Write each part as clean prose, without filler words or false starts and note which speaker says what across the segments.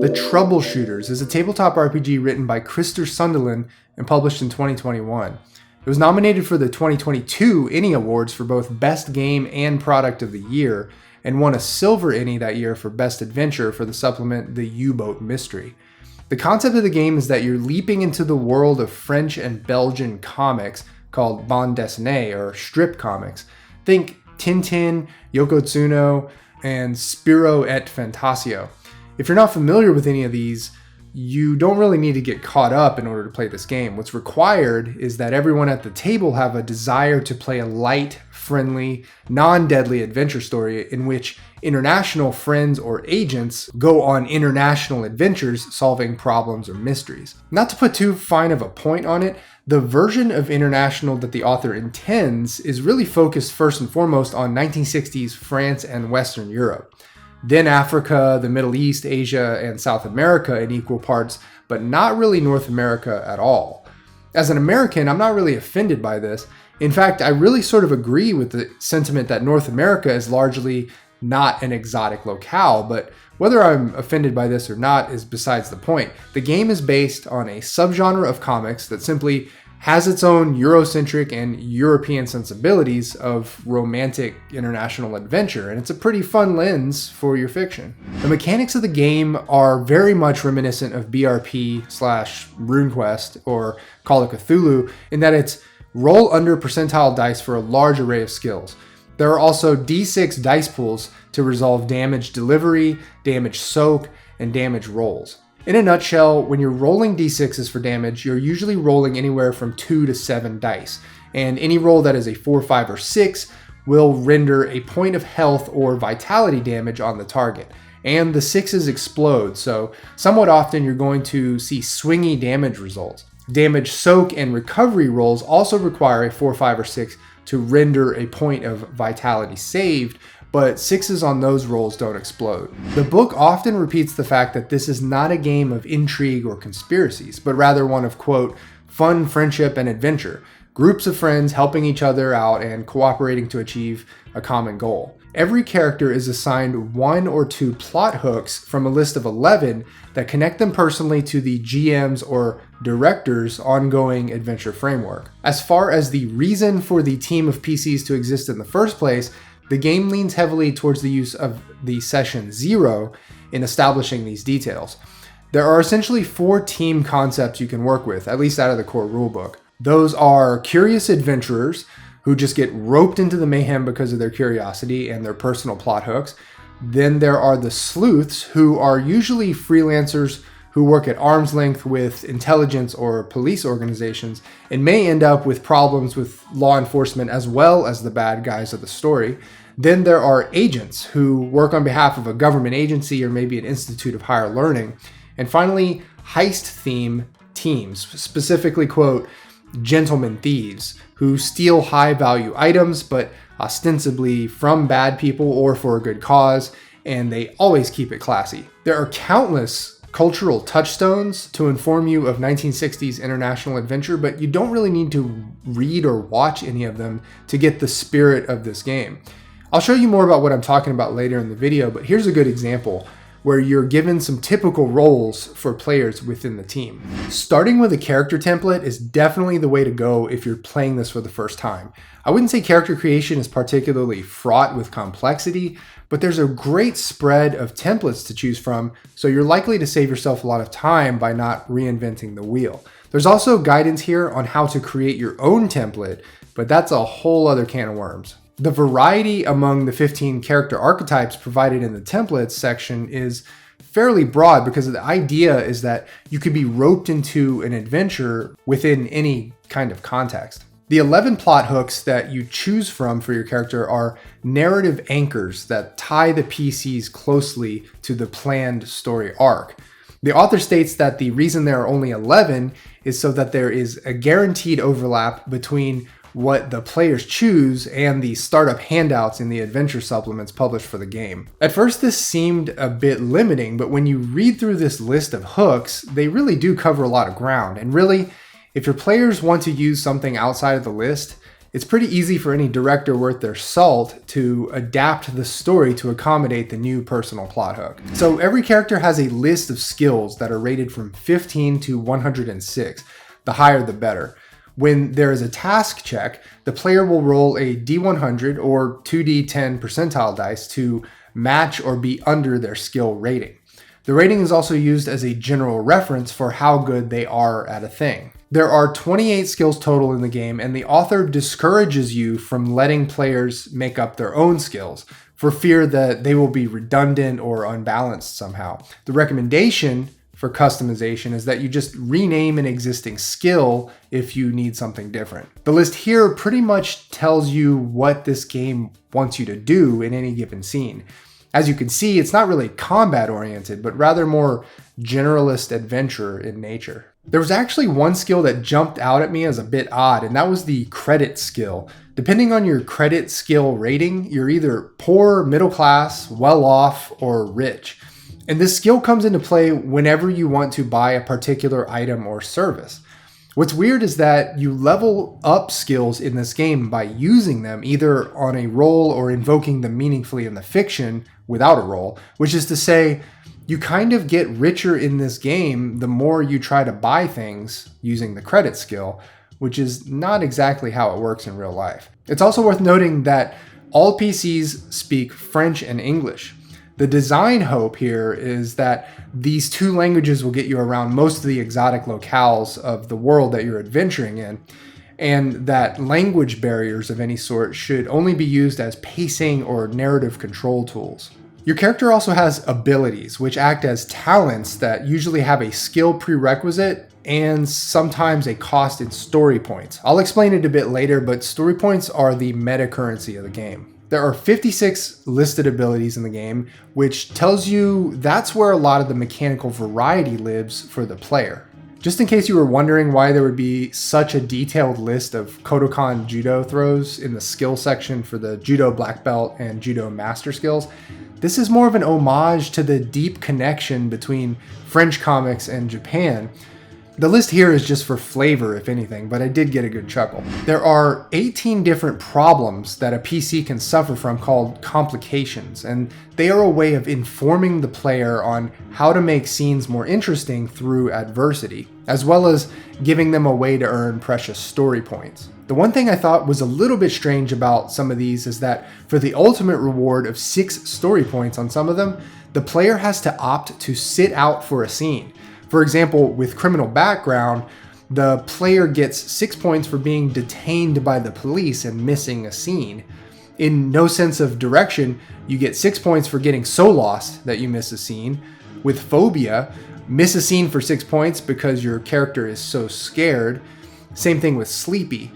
Speaker 1: The Troubleshooters is a tabletop RPG written by Krister Sunderland and published in 2021. It was nominated for the 2022 ENnie Awards for both Best Game and Product of the Year, and won a Silver ENnie that year for Best Adventure for the supplement The U-Boat Mystery. The concept of the game is that you're leaping into the world of French and Belgian comics called bande dessinée, or strip comics. Think Tintin, Yokotsuno, and Spirou et Fantasio. If you're not familiar with any of these, you don't really need to get caught up in order to play this game. What's required is that everyone at the table have a desire to play a light, friendly, non-deadly adventure story in which international friends or agents go on international adventures solving problems or mysteries. Not to put too fine of a point on it, the version of international that the author intends is really focused first and foremost on 1960s France and Western Europe. Then Africa, the Middle East, Asia, and South America in equal parts, but not really North America at all. As an American, I'm not really offended by this. In fact, I really sort of agree with the sentiment that North America is largely not an exotic locale, but whether I'm offended by this or not is besides the point. The game is based on a subgenre of comics that simply has its own Eurocentric and European sensibilities of romantic international adventure, and it's a pretty fun lens for your fiction. The mechanics of the game are very much reminiscent of BRP/RuneQuest or Call of Cthulhu in that it's roll under percentile dice for a large array of skills. There are also D6 dice pools to resolve damage delivery, damage soak, and damage rolls. In a nutshell, when you're rolling d6s for damage, you're usually rolling anywhere from 2 to 7 dice, and any roll that is a 4, 5, or 6 will render a point of health or vitality damage on the target. And the 6s explode, so somewhat often you're going to see swingy damage results. Damage soak and recovery rolls also require a 4, 5, or 6 to render a point of vitality saved, but 6s on those rolls don't explode. The book often repeats the fact that this is not a game of intrigue or conspiracies, but rather one of, quote, fun, friendship, and adventure. Groups of friends helping each other out and cooperating to achieve a common goal. Every character is assigned 1 or 2 plot hooks from a list of 11 that connect them personally to the GM's or director's ongoing adventure framework. As far as the reason for the team of PCs to exist in the first place, the game leans heavily towards the use of the Session 0 in establishing these details. There are essentially 4 team concepts you can work with, at least out of the core rulebook. Those are curious adventurers, who just get roped into the mayhem because of their curiosity and their personal plot hooks. Then there are the sleuths, who are usually freelancers who work at arm's length with intelligence or police organizations and may end up with problems with law enforcement as well as the bad guys of the story. Then there are agents who work on behalf of a government agency or maybe an institute of higher learning. And finally, heist theme teams, specifically, quote, gentlemen thieves, who steal high value items but ostensibly from bad people or for a good cause, and they always keep it classy. There are countless cultural touchstones to inform you of 1960s international adventure, but you don't really need to read or watch any of them to get the spirit of this game. I'll show you more about what I'm talking about later in the video, but here's a good example where you're given some typical roles for players within the team. Starting with a character template is definitely the way to go if you're playing this for the first time. I wouldn't say character creation is particularly fraught with complexity, but there's a great spread of templates to choose from, so you're likely to save yourself a lot of time by not reinventing the wheel. There's also guidance here on how to create your own template, but that's a whole other can of worms. The variety among the 15 character archetypes provided in the templates section is fairly broad because the idea is that you could be roped into an adventure within any kind of context. The 11 plot hooks that you choose from for your character are narrative anchors that tie the PCs closely to the planned story arc. The author states that the reason there are only 11 is so that there is a guaranteed overlap between what the players choose and the startup handouts in the adventure supplements published for the game. At first this seemed a bit limiting, but when you read through this list of hooks, they really do cover a lot of ground. And really, if your players want to use something outside of the list, It's pretty easy for any director worth their salt to adapt the story to accommodate the new personal plot hook. So every character has a list of skills that are rated from 15 to 106. The higher the better. When there is a task check, the player will roll a D100 or 2D10 percentile dice to match or be under their skill rating. The rating is also used as a general reference for how good they are at a thing. There are 28 skills total in the game, and the author discourages you from letting players make up their own skills for fear that they will be redundant or unbalanced somehow. The recommendation for customization is that you just rename an existing skill if you need something different. The list here pretty much tells you what this game wants you to do in any given scene. As you can see, it's not really combat oriented, but rather more generalist adventure in nature. There was actually one skill that jumped out at me as a bit odd, and that was the credit skill. Depending on your credit skill rating, you're either poor, middle class, well off, or rich. And this skill comes into play whenever you want to buy a particular item or service. What's weird is that you level up skills in this game by using them either on a roll or invoking them meaningfully in the fiction without a roll, which is to say, you kind of get richer in this game the more you try to buy things using the credit skill, which is not exactly how it works in real life. It's also worth noting that all PCs speak French and English. The design hope here is that these two languages will get you around most of the exotic locales of the world that you're adventuring in, and that language barriers of any sort should only be used as pacing or narrative control tools. Your character also has abilities, which act as talents that usually have a skill prerequisite and sometimes a cost in story points. I'll explain it a bit later, but story points are the meta currency of the game. There are 56 listed abilities in the game, which tells you that's where a lot of the mechanical variety lives for the player. Just in case you were wondering why there would be such a detailed list of Kodokan Judo throws in the skill section for the Judo Black Belt and Judo Master skills, this is more of an homage to the deep connection between French comics and Japan. The list here is just for flavor, if anything, but I did get a good chuckle. There are 18 different problems that a PC can suffer from called complications, and they are a way of informing the player on how to make scenes more interesting through adversity, as well as giving them a way to earn precious story points. The one thing I thought was a little bit strange about some of these is that for the ultimate reward of 6 story points on some of them, the player has to opt to sit out for a scene. For example, with criminal background, the player gets 6 points for being detained by the police and missing a scene. In No Sense of Direction, you get 6 points for getting so lost that you miss a scene. With Phobia, miss a scene for 6 points because your character is so scared. Same thing with Sleepy.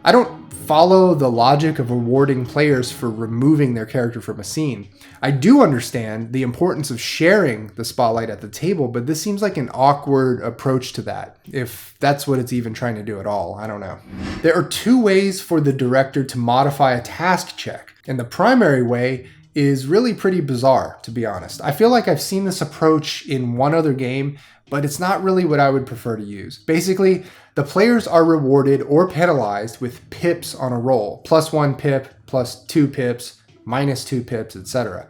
Speaker 1: I don't follow the logic of rewarding players for removing their character from a scene. I do understand the importance of sharing the spotlight at the table, but this seems like an awkward approach to that, if that's what it's even trying to do at all. I don't know. There are 2 ways for the director to modify a task check, and the primary way is really pretty bizarre, to be honest. I feel like I've seen this approach in one other game, but it's not really what I would prefer to use. Basically, the players are rewarded or penalized with pips on a roll. +1 pip, +2 pips, -2 pips, etc.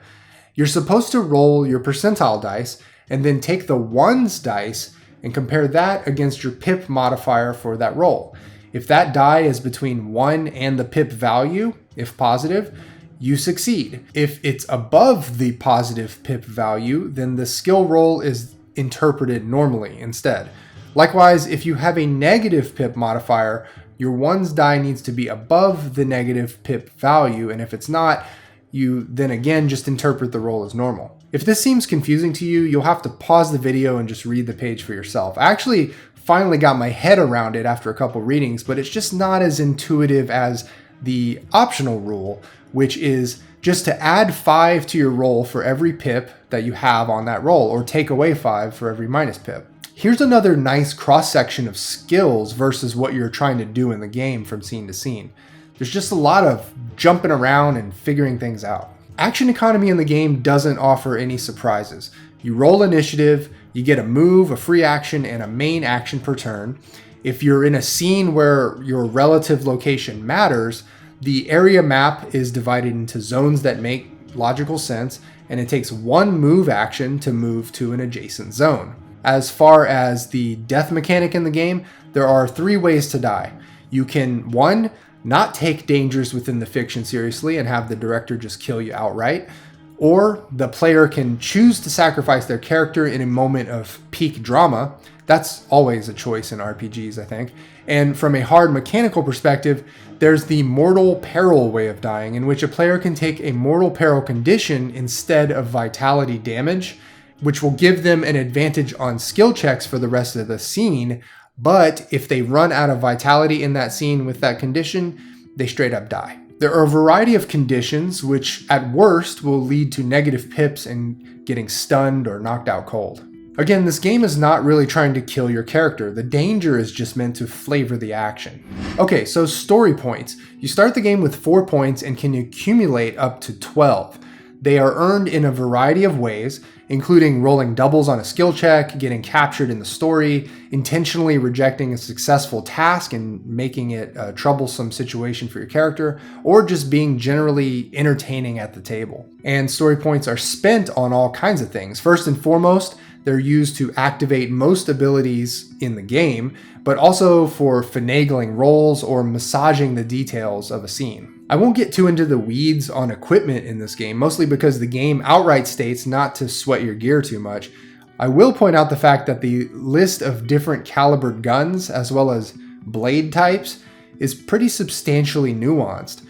Speaker 1: You're supposed to roll your percentile dice and then take the ones dice and compare that against your pip modifier for that roll. If that die is between 1 and the pip value, if positive, you succeed. If it's above the positive pip value, then the skill roll is interpreted normally instead. Likewise, if you have a negative pip modifier, your ones die needs to be above the negative pip value, and if it's not, you then again just interpret the roll as normal. If this seems confusing to you, you'll have to pause the video and just read the page for yourself. I actually finally got my head around it after a couple readings, but it's just not as intuitive as the optional rule, which is just to add 5 to your roll for every pip that you have on that roll, or take away 5 for every minus pip. Here's another nice cross-section of skills versus what you're trying to do in the game from scene to scene. There's just a lot of jumping around and figuring things out. Action economy in the game doesn't offer any surprises. You roll initiative, you get a move, a free action, and a main action per turn. If you're in a scene where your relative location matters, the area map is divided into zones that make logical sense, and it takes one move action to move to an adjacent zone. As far as the death mechanic in the game, there are 3 ways to die. You can, 1, not take dangers within the fiction seriously and have the director just kill you outright, or the player can choose to sacrifice their character in a moment of peak drama. That's always a choice in RPGs, I think. And from a hard mechanical perspective, there's the mortal peril way of dying, in which a player can take a mortal peril condition instead of vitality damage, which will give them an advantage on skill checks for the rest of the scene. But if they run out of vitality in that scene with that condition, they straight up die. There are a variety of conditions, which at worst will lead to negative pips and getting stunned or knocked out cold. Again, this game is not really trying to kill your character. The danger is just meant to flavor the action. Okay, so story points. You start the game with 4 points and can accumulate up to 12. They are earned in a variety of ways, including rolling doubles on a skill check, getting captured in the story, intentionally rejecting a successful task and making it a troublesome situation for your character, or just being generally entertaining at the table. And story points are spent on all kinds of things. First and foremost, they're used to activate most abilities in the game, but also for finagling rolls or massaging the details of a scene. I won't get too into the weeds on equipment in this game, mostly because the game outright states not to sweat your gear too much. I will point out the fact that the list of different calibered guns, as well as blade types, is pretty substantially nuanced.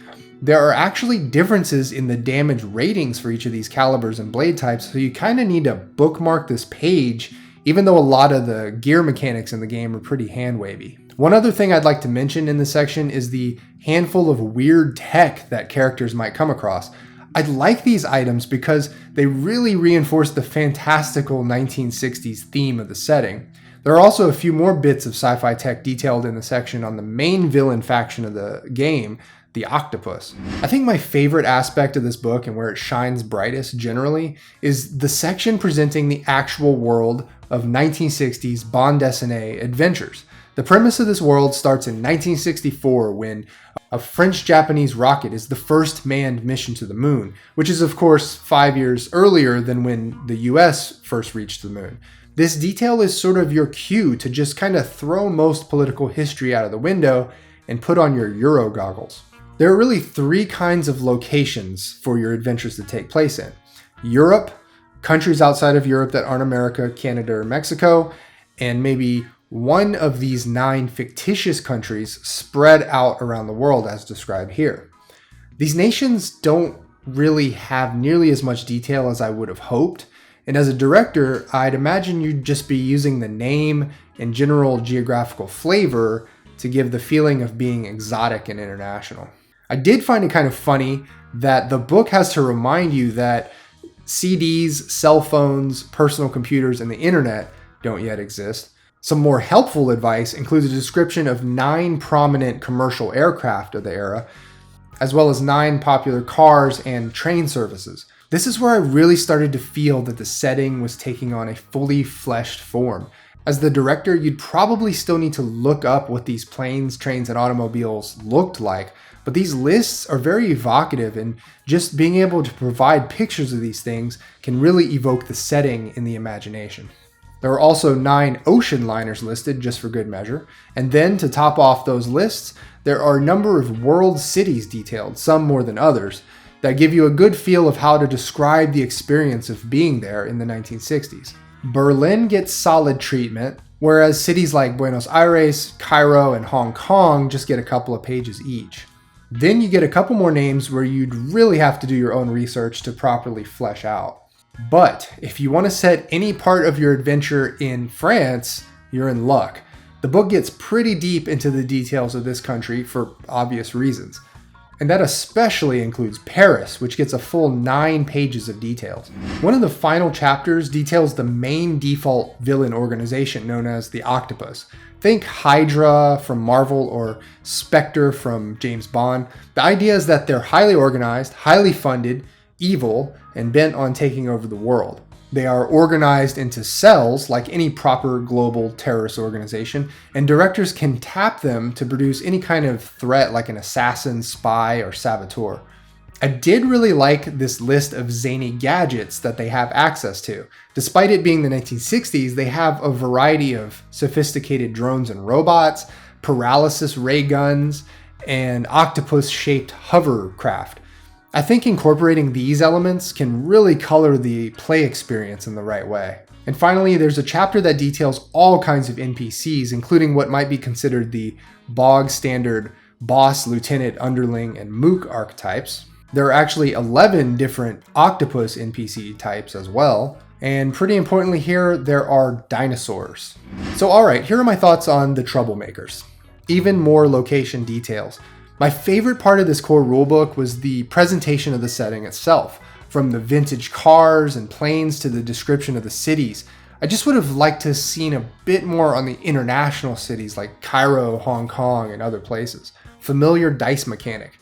Speaker 1: There are actually differences in the damage ratings for each of these calibers and blade types, so you kind of need to bookmark this page, even though a lot of the gear mechanics in the game are pretty hand-wavy. One other thing I'd like to mention in this section is the handful of weird tech that characters might come across. I like these items because they really reinforce the fantastical 1960s theme of the setting. There are also a few more bits of sci-fi tech detailed in the section on the main villain faction of the game, the Octopus. I think my favorite aspect of this book, and where it shines brightest generally, is the section presenting the actual world of 1960s bande dessinée adventures. The premise of this world starts in 1964 when a French-Japanese rocket is the first manned mission to the moon, which is of course 5 years earlier than when the US first reached the moon. This detail is sort of your cue to just kind of throw most political history out of the window and put on your Euro goggles. There are really 3 kinds of locations for your adventures to take place in: Europe, countries outside of Europe that aren't America, Canada, or Mexico, and maybe one of these 9 fictitious countries spread out around the world as described here. These nations don't really have nearly as much detail as I would have hoped, and as a director, I'd imagine you'd just be using the name and general geographical flavor to give the feeling of being exotic and international. I did find it kind of funny that the book has to remind you that CDs, cell phones, personal computers, and the internet don't yet exist. Some more helpful advice includes a description of 9 prominent commercial aircraft of the era, as well as 9 popular cars and train services. This is where I really started to feel that the setting was taking on a fully fleshed form. As the director, you'd probably still need to look up what these planes, trains, and automobiles looked like, but these lists are very evocative, and just being able to provide pictures of these things can really evoke the setting in the imagination. There are also 9 ocean liners listed just for good measure, and then to top off those lists, there are a number of world cities detailed, some more than others, that give you a good feel of how to describe the experience of being there in the 1960s. Berlin gets solid treatment, whereas cities like Buenos Aires, Cairo, and Hong Kong just get a couple of pages each. Then you get a couple more names where you'd really have to do your own research to properly flesh out. But if you want to set any part of your adventure in France, you're in luck. The book gets pretty deep into the details of this country for obvious reasons. And that especially includes Paris, which gets a full 9 pages of details. One of the final chapters details the main default villain organization known as the Octopus. Think Hydra from Marvel or Spectre from James Bond. The idea is that they're highly organized, highly funded, evil, and bent on taking over the world. They are organized into cells like any proper global terrorist organization, and directors can tap them to produce any kind of threat like an assassin, spy, or saboteur. I did really like this list of zany gadgets that they have access to. Despite it being the 1960s, they have a variety of sophisticated drones and robots, paralysis ray guns, and octopus-shaped hovercraft. I think incorporating these elements can really color the play experience in the right way. And finally, there's a chapter that details all kinds of NPCs, including what might be considered the bog standard boss, lieutenant, underling, and mook archetypes. There are actually 11 different octopus NPC types as well. And pretty importantly here, there are dinosaurs. So alright, here are my thoughts on the Troublemakers. Even more location details. My favorite part of this core rulebook was the presentation of the setting itself. From the vintage cars and planes to the description of the cities. I just would have liked to have seen a bit more on the international cities like Cairo, Hong Kong, and other places. Familiar dice mechanic.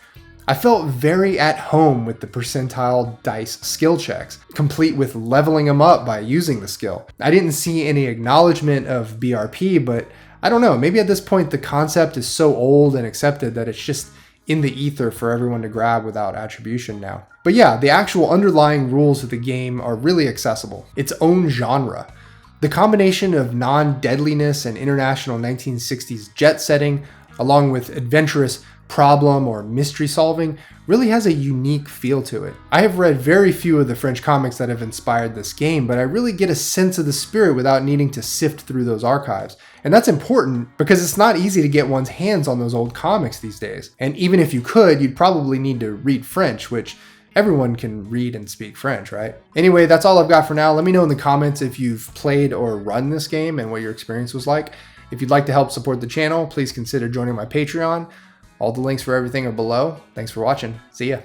Speaker 1: I felt very at home with the percentile dice skill checks, complete with leveling them up by using the skill. I didn't see any acknowledgement of BRP, but I don't know, maybe at this point the concept is so old and accepted that it's just in the ether for everyone to grab without attribution now. But yeah, the actual underlying rules of the game are really accessible, its own genre. The combination of non-deadliness and international 1960s jet setting, along with adventurous problem or mystery solving, really has a unique feel to it. I have read very few of the French comics that have inspired this game, but I really get a sense of the spirit without needing to sift through those archives. And that's important because it's not easy to get one's hands on those old comics these days. And even if you could, you'd probably need to read French, which everyone can read and speak French, right? Anyway, that's all I've got for now. Let me know in the comments if you've played or run this game and what your experience was like. If you'd like to help support the channel, please consider joining my Patreon. All the links for everything are below. Thanks for watching. See ya.